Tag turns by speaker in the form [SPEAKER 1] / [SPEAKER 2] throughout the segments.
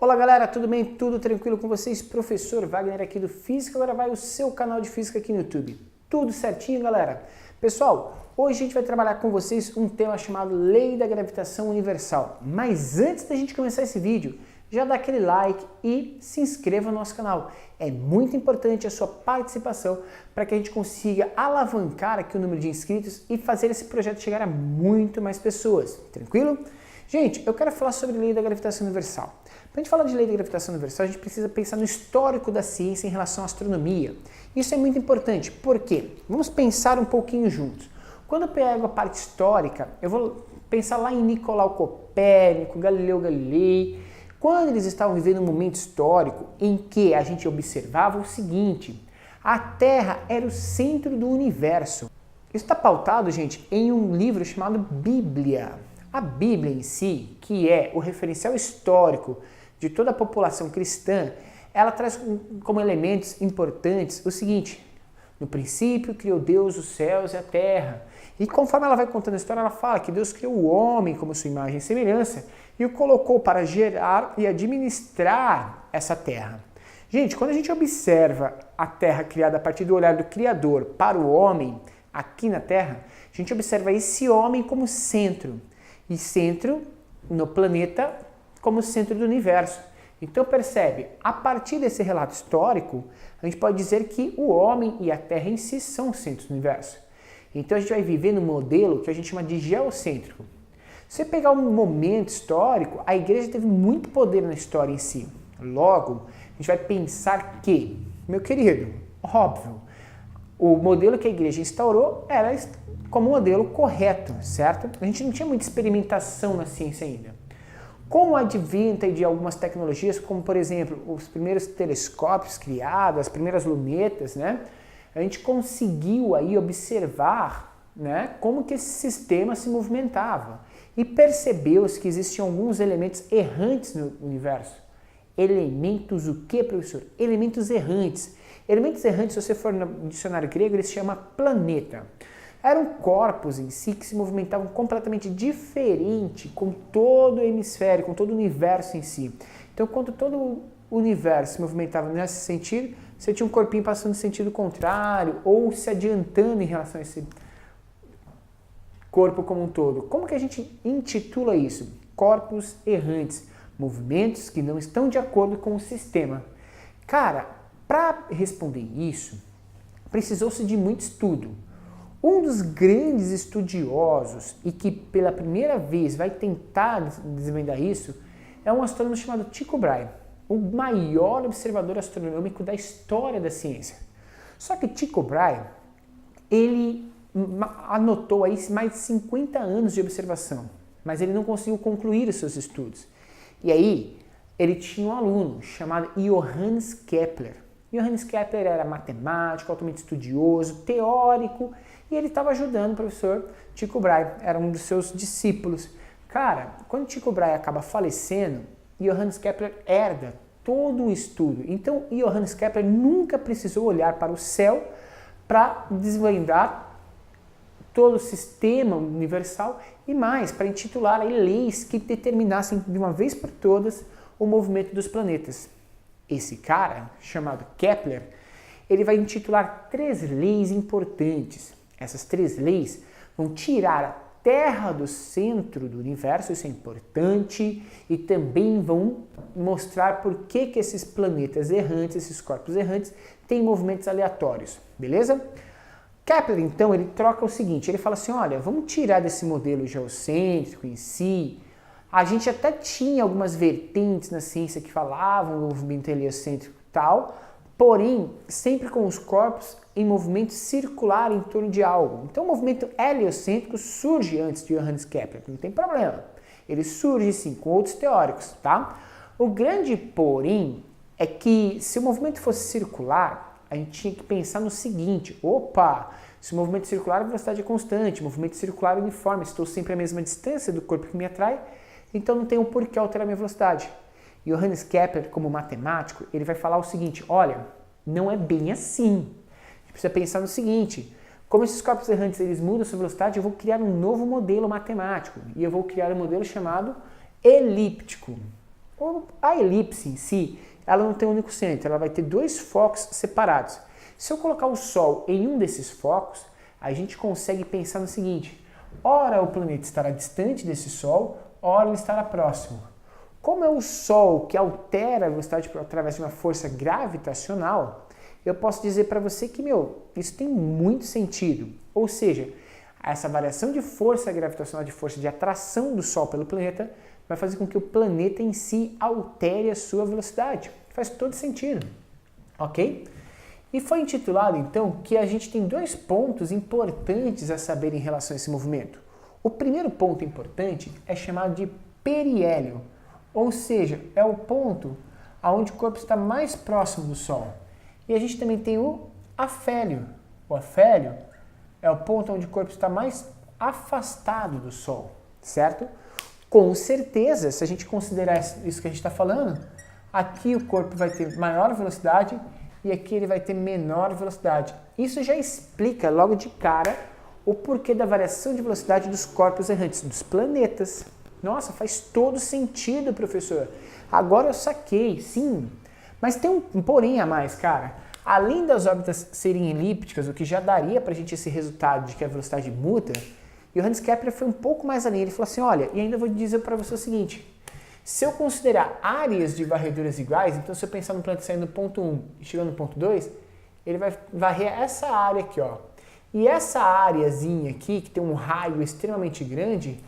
[SPEAKER 1] Olá galera, tudo bem? Tudo tranquilo com vocês? Professor Wagner aqui do Física, agora vai o seu canal de Física aqui no YouTube. Tudo certinho, galera? Pessoal, hoje a gente vai trabalhar com vocês um tema chamado Lei da Gravitação Universal. Mas antes da gente começar esse vídeo, já dá aquele like e se inscreva no nosso canal. É muito importante a sua participação para que a gente consiga alavancar aqui o número de inscritos e fazer esse projeto chegar a muito mais pessoas. Tranquilo? Gente, eu quero falar sobre a Lei da Gravitação Universal. Para a gente falar de Lei da Gravitação Universal, a gente precisa pensar no histórico da ciência em relação à astronomia. Isso é muito importante. Por quê? Vamos pensar um pouquinho juntos. Quando eu pego a parte histórica, eu vou pensar lá em Nicolau Copérnico, Galileu Galilei, quando eles estavam vivendo um momento histórico em que a gente observava o seguinte: a Terra era o centro do universo. Isso está pautado, gente, em um livro chamado Bíblia. A Bíblia em si, que é o referencial histórico de toda a população cristã, ela traz como elementos importantes o seguinte: no princípio criou Deus os céus e a terra. E conforme ela vai contando a história, ela fala que Deus criou o homem como sua imagem e semelhança e o colocou para gerar e administrar essa terra. Gente, quando a gente observa a terra criada a partir do olhar do Criador para o homem aqui na terra, a gente observa esse homem como centro. E centro no planeta como centro do universo. Então percebe, a partir desse relato histórico, a gente pode dizer que o homem e a Terra em si são os centros do universo. Então a gente vai viver num modelo que a gente chama de geocêntrico. Se você pegar um momento histórico, a igreja teve muito poder na história em si. Logo, a gente vai pensar que, meu querido, óbvio, o modelo que a igreja instaurou era como modelo correto, certo? A gente não tinha muita experimentação na ciência ainda. Com o advento de algumas tecnologias, como por exemplo, os primeiros telescópios criados, as primeiras lunetas, né? A gente conseguiu aí observar, né, como que esse sistema se movimentava e percebeu-se que existiam alguns elementos errantes no universo. Elementos o quê, professor? Elementos errantes. Elementos errantes, se você for no dicionário grego, eles chamam planeta. Eram corpos em si que se movimentavam completamente diferente com todo o hemisfério, com todo o universo em si. Então, quando todo o universo se movimentava nesse sentido, você tinha um corpinho passando no sentido contrário ou se adiantando em relação a esse corpo como um todo. Como que a gente intitula isso? Corpos errantes, movimentos que não estão de acordo com o sistema. Cara, para responder isso, precisou-se de muito estudo. Um dos grandes estudiosos e que pela primeira vez vai tentar desvendar isso é um astrônomo chamado Tycho Brahe, o maior observador astronômico da história da ciência. Só que Tycho Brahe, ele anotou aí mais de 50 anos de observação, mas ele não conseguiu concluir os seus estudos. E aí, ele tinha um aluno chamado Johannes Kepler. Johannes Kepler era matemático, altamente estudioso, teórico, e ele estava ajudando o professor Tycho Brahe, era um dos seus discípulos. Cara, quando Tycho Brahe acaba falecendo, Johannes Kepler herda todo o estudo. Então, Johannes Kepler nunca precisou olhar para o céu para desvendar todo o sistema universal e mais, para intitular aí leis que determinassem de uma vez por todas o movimento dos planetas. Esse cara, chamado Kepler, ele vai intitular 3 leis importantes. Essas 3 leis vão tirar a Terra do centro do universo, isso é importante, e também vão mostrar por que esses planetas errantes, esses corpos errantes, têm movimentos aleatórios, beleza? Kepler, então, ele troca o seguinte, ele fala assim, olha, vamos tirar desse modelo geocêntrico em si. A gente até tinha algumas vertentes na ciência que falavam do movimento heliocêntrico e tal, porém, sempre com os corpos em movimento circular em torno de algo. Então, o movimento heliocêntrico surge antes de Johannes Kepler, não tem problema. Ele surge, sim, com outros teóricos, tá? O grande porém é que, se o movimento fosse circular, a gente tinha que pensar no seguinte, opa, se o movimento circular, a velocidade é constante, o movimento circular é uniforme, estou sempre à mesma distância do corpo que me atrai, então não tem um porquê alterar a minha velocidade. Johannes Kepler, como matemático, ele vai falar o seguinte, olha, não é bem assim. A gente precisa pensar no seguinte, como esses corpos errantes eles mudam sua velocidade, eu vou criar um novo modelo matemático. E eu vou criar um modelo chamado elíptico. A elipse em si, ela não tem um único centro, ela vai ter dois focos separados. Se eu colocar o Sol em um desses focos, a gente consegue pensar no seguinte: ora o planeta estará distante desse Sol, ora ele estará próximo. Como é o Sol que altera a velocidade através de uma força gravitacional, eu posso dizer para você que, isso tem muito sentido. Ou seja, essa variação de força gravitacional, de força de atração do Sol pelo planeta, vai fazer com que o planeta em si altere a sua velocidade. Faz todo sentido, ok? E foi intitulado, então, que a gente tem dois pontos importantes a saber em relação a esse movimento. O primeiro ponto importante é chamado de periélio, ou seja, é o ponto onde o corpo está mais próximo do Sol. E a gente também tem o afélio. O afélio é o ponto onde o corpo está mais afastado do Sol, certo? Com certeza, se a gente considerar isso que a gente está falando, aqui o corpo vai ter maior velocidade e aqui ele vai ter menor velocidade. Isso já explica logo de cara o porquê da variação de velocidade dos corpos errantes, dos planetas. Nossa, faz todo sentido, professor. Agora eu saquei, sim. Mas tem um porém a mais, cara. Além das órbitas serem elípticas, o que já daria pra gente esse resultado de que a velocidade muda, Johannes Kepler foi um pouco mais além. Ele falou assim, olha, e ainda vou dizer para você o seguinte: se eu considerar áreas de varreduras iguais, então se eu pensar no planeta saindo do ponto 1 e chegando no ponto 2, ele vai varrer essa área aqui, ó. E essa areazinha aqui, que tem um raio extremamente grande,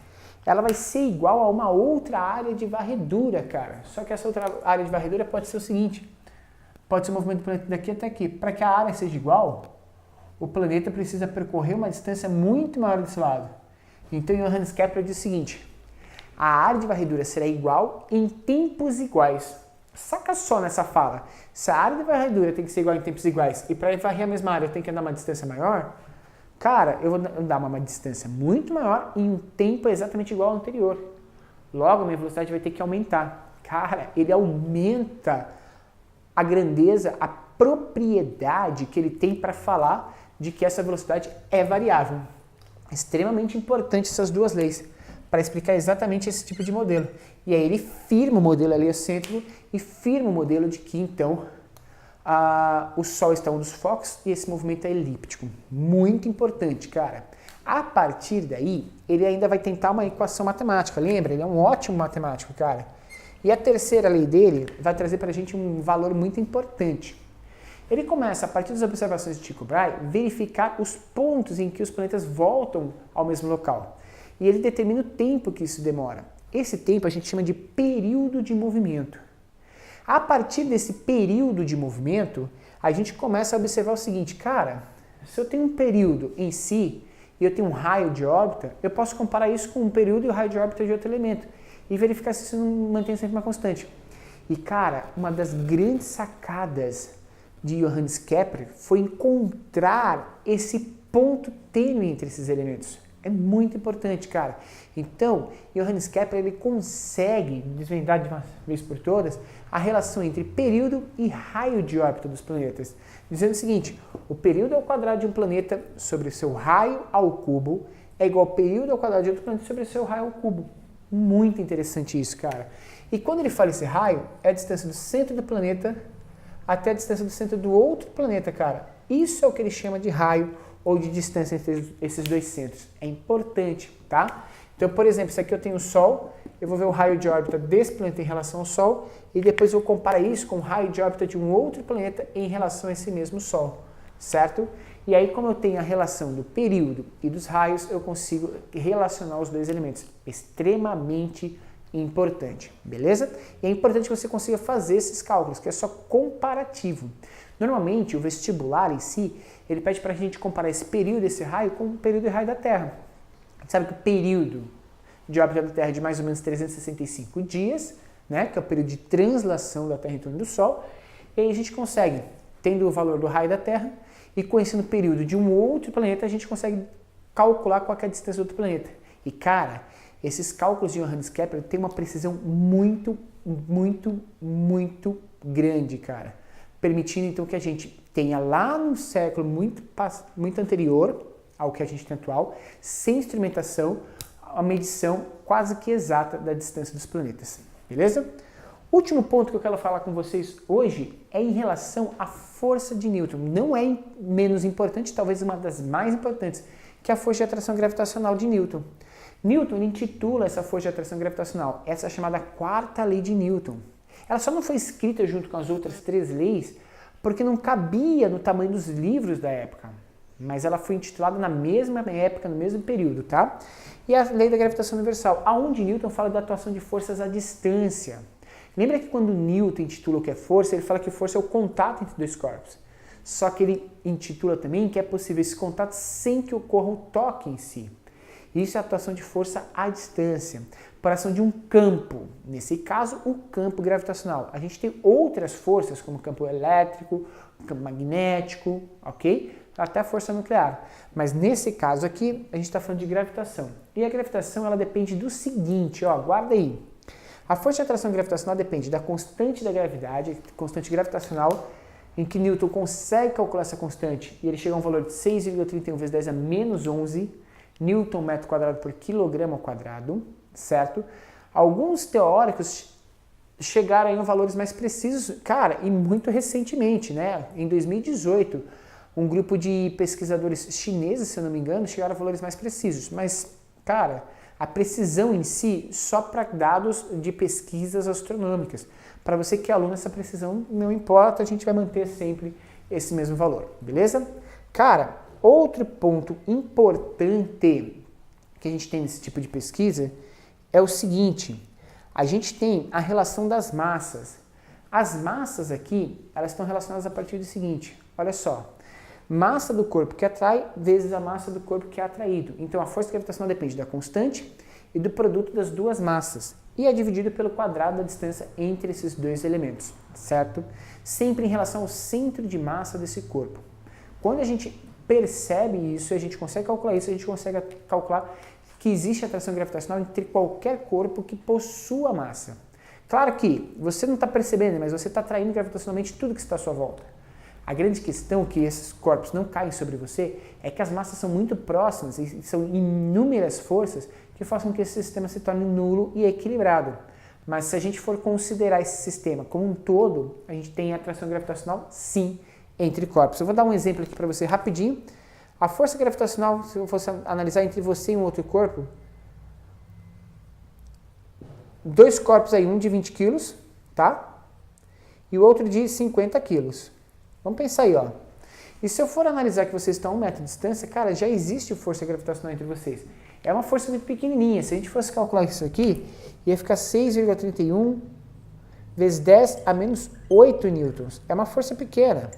[SPEAKER 1] ela vai ser igual a uma outra área de varredura, cara. Só que essa outra área de varredura pode ser o seguinte: pode ser o movimento do planeta daqui até aqui. Para que a área seja igual, o planeta precisa percorrer uma distância muito maior desse lado. Então Johannes Kepler diz o seguinte: a área de varredura será igual em tempos iguais. Saca só nessa fala. Se a área de varredura tem que ser igual em tempos iguais e para varrer a mesma área eu tenho que andar uma distância maior, cara, eu vou andar uma distância muito maior em um tempo exatamente igual ao anterior. Logo, a minha velocidade vai ter que aumentar. Cara, ele aumenta a grandeza, a propriedade que ele tem para falar de que essa velocidade é variável. Extremamente importante essas duas leis para explicar exatamente esse tipo de modelo. E aí ele firma o modelo heliocêntrico e firma o modelo de que, então, o Sol está um dos focos e esse movimento é elíptico. Muito importante, cara. A partir daí, ele ainda vai tentar uma equação matemática. Lembra? Ele é um ótimo matemático, cara. E a terceira lei dele vai trazer para a gente um valor muito importante. Ele começa, a partir das observações de Tycho Brahe, verificar os pontos em que os planetas voltam ao mesmo local. E ele determina o tempo que isso demora. Esse tempo a gente chama de período de movimento. A partir desse período de movimento, a gente começa a observar o seguinte: cara, se eu tenho um período em si e eu tenho um raio de órbita, eu posso comparar isso com um período e o raio de órbita de outro elemento e verificar se isso não mantém sempre uma constante. E cara, uma das grandes sacadas de Johannes Kepler foi encontrar esse ponto tênue entre esses elementos. É muito importante, cara. Então, Johannes Kepler ele consegue desvendar de uma vez por todas a relação entre período e raio de órbita dos planetas, dizendo o seguinte: o período ao quadrado de um planeta sobre o seu raio ao cubo é igual ao período ao quadrado de outro planeta sobre o seu raio ao cubo. Muito interessante isso, cara. E quando ele fala esse raio, é a distância do centro do planeta até a distância do centro do outro planeta, cara. Isso é o que ele chama de raio ou de distância entre esses dois centros. É importante, tá? Então, por exemplo, se aqui eu tenho o Sol, eu vou ver o raio de órbita desse planeta em relação ao Sol e depois eu comparo isso com o raio de órbita de um outro planeta em relação a esse mesmo Sol, certo? E aí, como eu tenho a relação do período e dos raios, eu consigo relacionar os dois elementos. Extremamente importante, beleza? E é importante que você consiga fazer esses cálculos, que é só comparativo. Normalmente, o vestibular em si, ele pede para a gente comparar esse período, esse raio, com o período e raio da Terra. A gente sabe que o período de órbita da Terra é de mais ou menos 365 dias, né, que é o período de translação da Terra em torno do Sol, e aí a gente consegue, tendo o valor do raio da Terra, e conhecendo o período de um outro planeta, a gente consegue calcular qual é a distância do outro planeta. E, cara, esses cálculos de Johannes Kepler têm uma precisão muito grande, cara. Permitindo, então, que a gente tenha lá no século muito anterior ao que a gente tem atual, sem instrumentação, a medição quase que exata da distância dos planetas. Beleza? Último ponto que eu quero falar com vocês hoje é em relação à força de Newton. Não é menos importante, talvez uma das mais importantes, que é a força de atração gravitacional de Newton. Newton intitula essa força de atração gravitacional, essa chamada quarta lei de Newton. Ela só não foi escrita junto com as outras 3 leis porque não cabia no tamanho dos livros da época. Mas ela foi intitulada na mesma época, no mesmo período, tá? E a lei da gravitação universal, aonde Newton fala da atuação de forças à distância. Lembra que quando Newton intitula o que é força, ele fala que força é o contato entre 2 corpos. Só que ele intitula também que é possível esse contato sem que ocorra o toque em si. Isso é a atuação de força à distância, por ação de um campo, nesse caso o campo gravitacional. A gente tem outras forças, como o campo elétrico, o campo magnético, ok? Até a força nuclear. Mas nesse caso aqui, a gente está falando de gravitação. E a gravitação, ela depende do seguinte, ó, guarda aí. A força de atração gravitacional depende da constante da gravidade, constante gravitacional, em que Newton consegue calcular essa constante, e ele chega a um valor de 6,31 vezes 10 a menos 11 Newton metro quadrado por quilograma ao quadrado, certo? Alguns teóricos chegaram aí a valores mais precisos, cara, e muito recentemente, né? Em 2018, um grupo de pesquisadores chineses, se eu não me engano, chegaram a valores mais precisos. Mas, cara, a precisão em si, só para dados de pesquisas astronômicas. Para você que é aluno, essa precisão não importa, a gente vai manter sempre esse mesmo valor, beleza? Cara, outro ponto importante que a gente tem nesse tipo de pesquisa é o seguinte, a gente tem a relação das massas. As massas aqui, elas estão relacionadas a partir do seguinte, olha só, massa do corpo que atrai vezes a massa do corpo que é atraído. Então a força gravitacional depende da constante e do produto das 2 massas e é dividido pelo quadrado da distância entre esses 2 elementos, certo? Sempre em relação ao centro de massa desse corpo. Quando a gente percebe isso, a gente consegue calcular isso, a gente consegue calcular que existe atração gravitacional entre qualquer corpo que possua massa. Claro que você não está percebendo, mas você está atraindo gravitacionalmente tudo que está à sua volta. A grande questão que esses corpos não caem sobre você é que as massas são muito próximas e são inúmeras forças que façam que esse sistema se torne nulo e equilibrado. Mas se a gente for considerar esse sistema como um todo, a gente tem atração gravitacional sim entre corpos. Eu vou dar um exemplo aqui para você rapidinho. A força gravitacional, se eu fosse analisar entre você e um outro corpo, 2 corpos aí, um de 20 quilos, tá? E o outro de 50 quilos. Vamos pensar aí, ó. E se eu for analisar que vocês estão a 1 metro de distância, cara, já existe força gravitacional entre vocês. É uma força muito pequenininha. Se a gente fosse calcular isso aqui, ia ficar 6,31 vezes 10 a menos 8 newtons. É uma força pequena,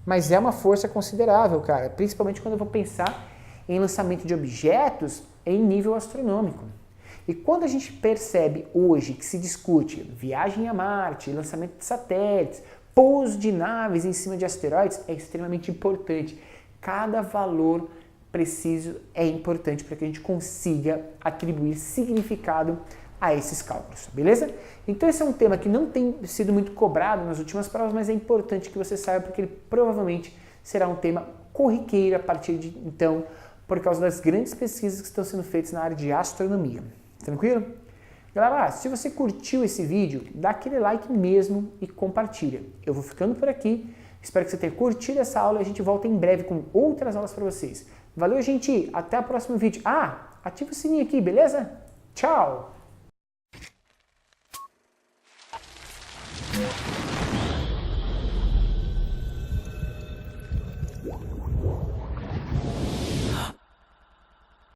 [SPEAKER 1] mas é uma força considerável, cara. Principalmente quando eu vou pensar em lançamento de objetos em nível astronômico. E quando a gente percebe hoje que se discute viagem a Marte, lançamento de satélites, pouso de naves em cima de asteroides, é extremamente importante. Cada valor preciso é importante para que a gente consiga atribuir significado a esses cálculos, beleza? Então esse é um tema que não tem sido muito cobrado nas últimas provas, mas é importante que você saiba porque ele provavelmente será um tema corriqueiro a partir de então, por causa das grandes pesquisas que estão sendo feitas na área de astronomia. Tranquilo? Galera, se você curtiu esse vídeo, dá aquele like mesmo e compartilha. Eu vou ficando por aqui, espero que você tenha curtido essa aula e a gente volta em breve com outras aulas para vocês. Valeu, gente! Até o próximo vídeo. Ah, ativa o sininho aqui, beleza? Tchau!